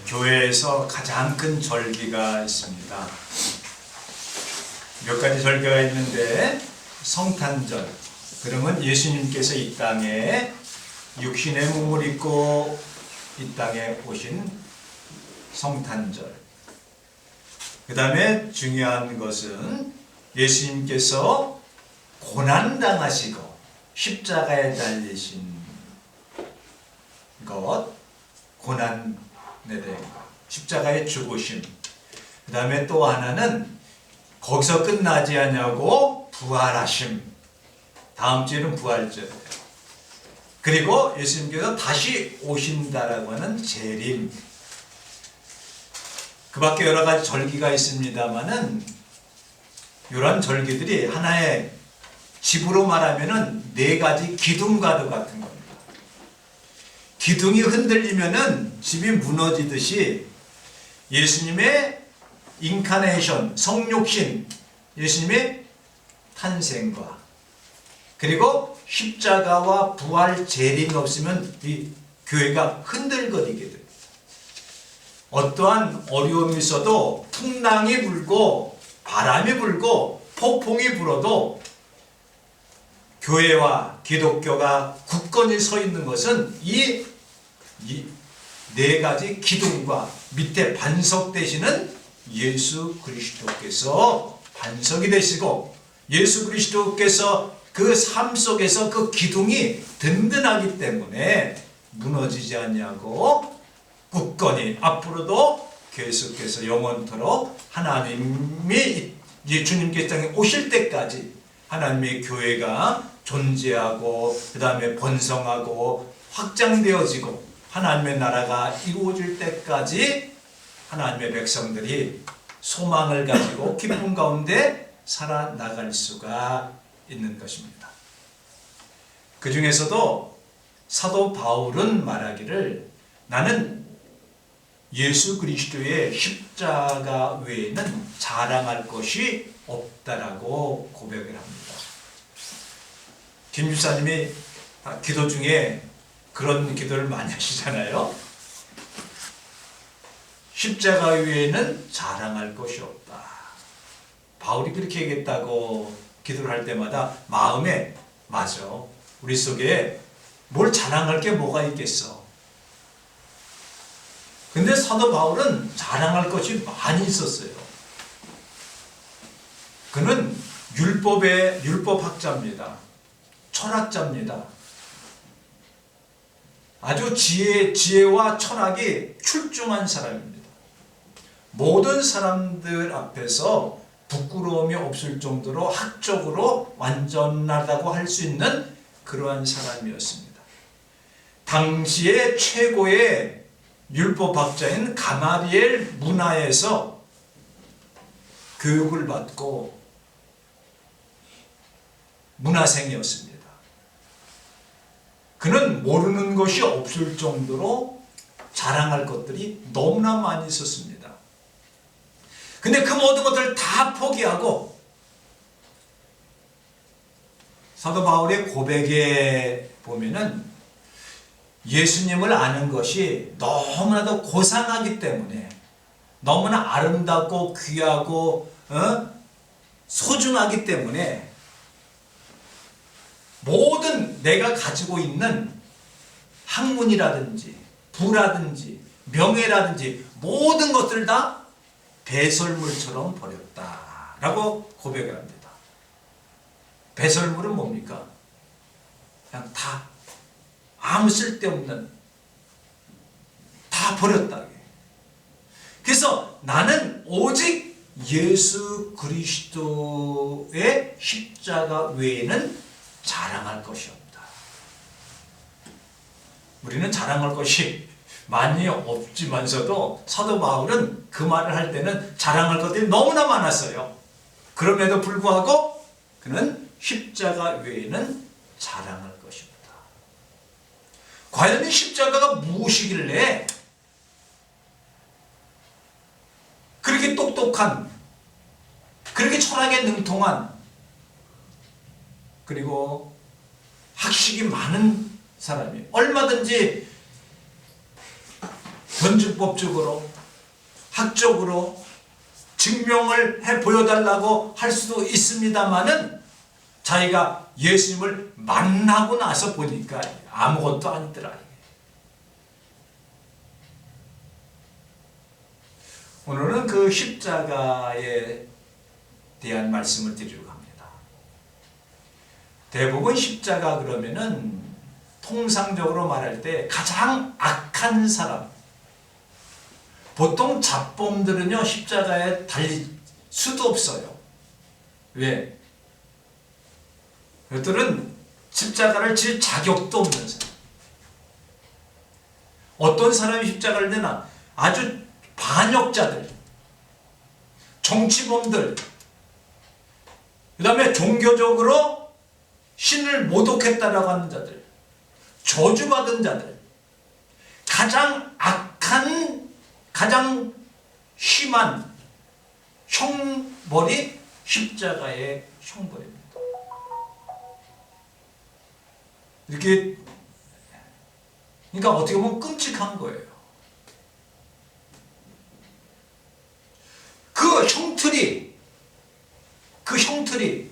교회에서 가장 큰 절기가 있습니다. 몇 가지 절기가 있는데 성탄절, 그러면 예수님께서 이 땅에 육신의 몸을 입고 이 땅에 오신 성탄절. 그 다음에 중요한 것은 예수님께서 고난당하시고 십자가에 달리신 것, 고난에 대한 것, 십자가의 죽으심. 그 다음에 또 하나는 거기서 끝나지 않냐고 부활하심. 다음 주에는 부활절이에요. 그리고 예수님께서 다시 오신다라고 하는 재림. 그 밖에 여러 가지 절기가 있습니다만은 이런 절기들이 하나의 집으로 말하면은 네 가지 기둥과도 같은 겁니다. 기둥이 흔들리면은 집이 무너지듯이 예수님의 인카네이션, 성육신, 예수님의 탄생과 그리고 십자가와 부활 재림이 없으면 이 교회가 흔들거리게 됩니다. 어떠한 어려움이 있어도 풍랑이 불고 바람이 불고 폭풍이 불어도 교회와 기독교가 굳건히 서 있는 것은 이 네 가지 기둥과 밑에 반석 되시는 예수 그리스도께서 반석이 되시고 예수 그리스도께서 그 삶 속에서 그 기둥이 든든하기 때문에 무너지지 않냐고 굳건히 앞으로도 계속해서 영원토록 하나님이 주님께서 땅에 오실 때까지 하나님의 교회가 존재하고 그 다음에 번성하고 확장되어지고 하나님의 나라가 이루어질 때까지 하나님의 백성들이 소망을 가지고 기쁨 가운데 살아나갈 수가 있는 것입니다. 그 중에서도 사도 바울은 말하기를 나는 예수 그리스도의 십자가 외에는 자랑할 것이 없다라고 고백을 합니다. 김 집사님이 기도 중에 그런 기도를 많이 하시잖아요. 십자가 외에는 자랑할 것이 없다. 바울이 그렇게 얘기했다고 기도를 할 때마다 마음에 맞아. 우리 속에 뭘 자랑할 게 뭐가 있겠어. 근데 사도 바울은 자랑할 것이 많이 있었어요. 그는 율법학자입니다. 철학자입니다. 아주 지혜와 철학이 출중한 사람입니다. 모든 사람들 앞에서 부끄러움이 없을 정도로 학적으로 완전하다고 할 수 있는 그러한 사람이었습니다. 당시의 최고의 율법학자인 가마리엘 문화에서 교육을 받고 문화생이었습니다. 그는 모르는 것이 없을 정도로 자랑할 것들이 너무나 많이 있었습니다. 근데 그 모든 것들을 다 포기하고 사도 바울의 고백에 보면은 예수님을 아는 것이 너무나도 고상하기 때문에 너무나 아름답고 귀하고 소중하기 때문에 모든 내가 가지고 있는 학문이라든지 부라든지 명예라든지 모든 것들을 다 배설물처럼 버렸다라고 고백을 합니다. 배설물은 뭡니까? 그냥 다 아무 쓸데없는 다 버렸다. 그래서 나는 오직 예수 그리스도의 십자가 외에는 자랑할 것이 없다. 우리는 자랑할 것이 많이 없지만서도 사도 바울은 그 말을 할 때는 자랑할 것들이 너무나 많았어요. 그럼에도 불구하고 그는 십자가 외에는 자랑할 것이 없다. 과연 이 십자가가 무엇이길래 그렇게 똑똑한, 그렇게 철학에 능통한, 그리고 학식이 많은 사람이 얼마든지 변증법적으로, 학적으로 증명을 해 보여달라고 할 수도 있습니다만은 자기가 예수님을 만나고 나서 보니까 아무것도 아니더라. 오늘은 그 십자가에 대한 말씀을 드리려고 합니다. 대부분 십자가 그러면은 통상적으로 말할 때 가장 악한 사람, 보통 잡범들은요 십자가에 달릴 수도 없어요. 왜? 그들은 십자가를 질 자격도 없는 사람. 어떤 사람이 십자가를 내나? 아주 반역자들, 정치범들, 그 다음에 종교적으로 신을 모독했다라고 하는 자들, 저주받은 자들, 가장 악한, 가장 심한 형벌이 십자가의 형벌입니다. 이렇게, 그러니까 어떻게 보면 끔찍한 거예요. 그 형틀이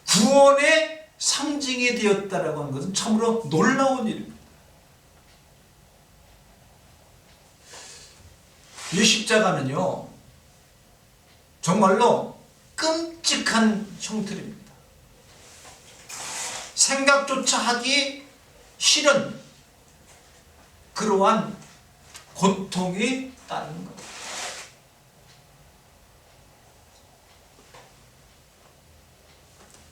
구원의 상징이 되었다라고 하는 것은 참으로 놀라운 일입니다. 이 십자가는요, 정말로 끔찍한 형틀입니다. 생각조차 하기 싫은 그러한 고통이 따르는 것.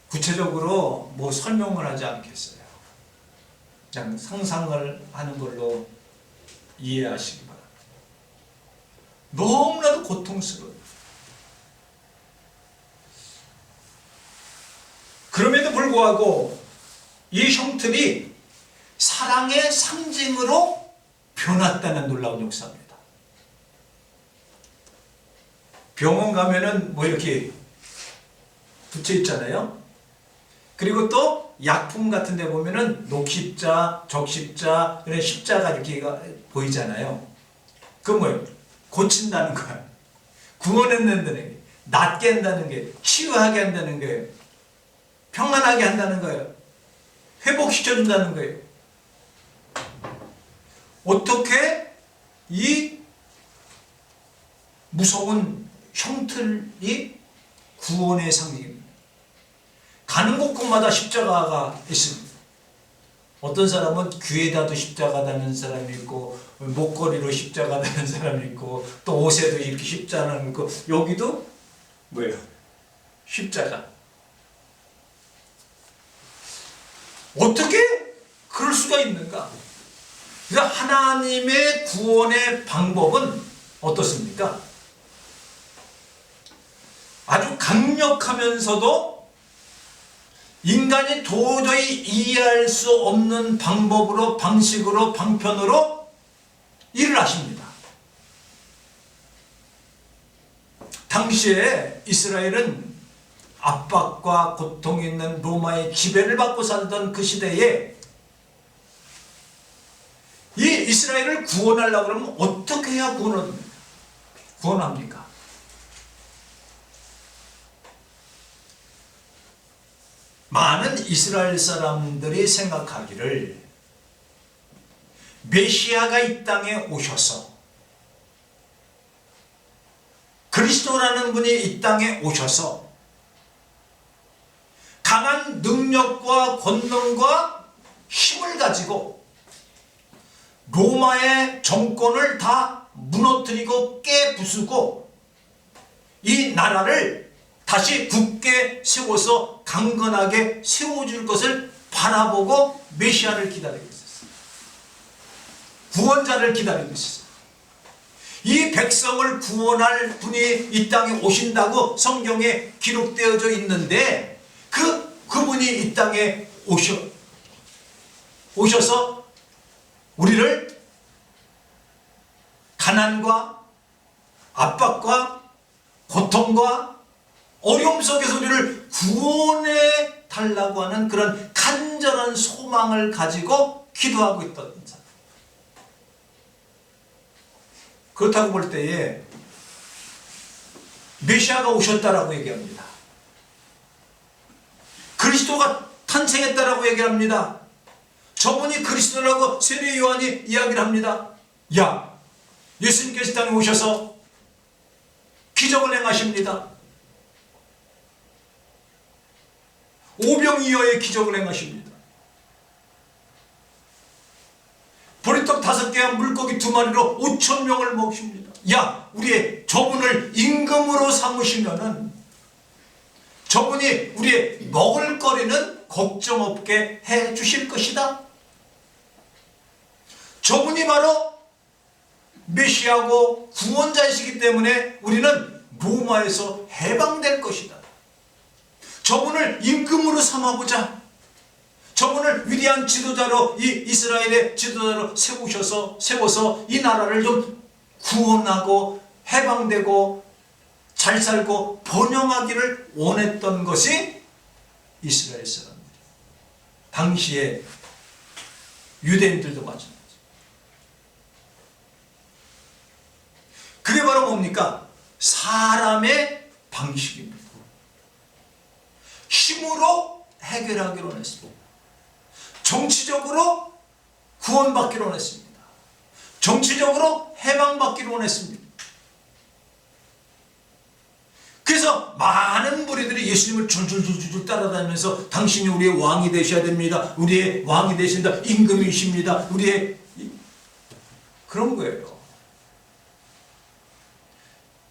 구체적으로 뭐 설명을 하지 않겠어요. 그냥 상상을 하는 걸로 이해하시기 바랍니다. 너무나도 고통스러워요. 그럼에도 불구하고 이 형틀이 사랑의 상징으로 변했다는 놀라운 역사입니다. 병원 가면은 뭐 이렇게 붙여 있잖아요. 그리고 또 약품 같은 데 보면은 녹십자, 적십자, 이런 십자가 이렇게 보이잖아요. 그 뭐예요? 고친다는 거야. 구원한다는 게, 낫게 한다는 게, 치유하게 한다는 거예요. 평안하게 한다는 거예요. 회복시켜준다는 거예요. 어떻게 이 무서운 형틀이 구원의 상징입니다. 가는 곳곳마다 십자가가 있습니다. 어떤 사람은 귀에다도 십자가 다는 사람이 있고, 목걸이로 십자가 다는 사람이 있고, 또 옷에도 이렇게 십자가 있고, 여기도 뭐예요? 십자가. 어떻게 그럴 수가 있는가? 그러니까 하나님의 구원의 방법은 어떻습니까? 아주 강력하면서도 인간이 도저히 이해할 수 없는 방법으로, 방식으로, 방편으로 일을 하십니다. 당시에 이스라엘은 압박과 고통이 있는 로마의 지배를 받고 살던 그 시대에 이 이스라엘을 구원하려고 그러면 어떻게 해야 구원합니까? 많은 이스라엘 사람들이 생각하기를 메시아가 이 땅에 오셔서, 그리스도라는 분이 이 땅에 오셔서 강한 능력과 권능과 힘을 가지고 로마의 정권을 다 무너뜨리고 깨부수고 이 나라를 다시 굳게 세워서 강건하게 세워줄 것을 바라보고 메시아를 기다리고 있었어요. 구원자를 기다리고 있었어요. 이 백성을 구원할 분이 이 땅에 오신다고 성경에 기록되어져 있는데 그분이 이 땅에 오셔서 우리를 가난과 압박과 고통과 어려움 속에서 우리를 구원해 달라고 하는 그런 간절한 소망을 가지고 기도하고 있던 사람. 그렇다고 볼 때에 메시아가 오셨다라고 얘기합니다. 그리스도가 탄생했다라고 얘기합니다. 저분이 그리스도라고 세례 요한이 이야기를 합니다. 야, 예수님께서 땅에 오셔서 기적을 행하십니다. 오병이어의 기적을 행하십니다. 보리떡 5개와 물고기 2마리로 5,000명을 먹이십니다. 야, 우리의 저분을 임금으로 삼으시면은 저분이 우리의 먹을 거리는 걱정 없게 해 주실 것이다. 저분이 바로 메시아고 구원자이시기 때문에 우리는 로마에서 해방될 것이다. 저분을 임금으로 삼아보자. 저분을 위대한 지도자로, 이 이스라엘의 지도자로 세워서 이 나라를 좀 구원하고 해방되고 잘 살고 번영하기를 원했던 것이 이스라엘 사람들. 당시에 유대인들도 마찬가지. 그게 바로 뭡니까? 사람의 방식입니다. 힘으로 해결하기로 했습니다. 정치적으로 구원받기로 원했습니다. 정치적으로 해방받기로 원했습니다. 그래서 많은 무리들이 예수님을 줄줄줄줄 따라다니면서 당신이 우리의 왕이 되셔야 됩니다. 우리의 왕이 되신다. 임금이십니다. 우리의 그런 거예요.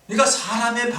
그러니까 사람의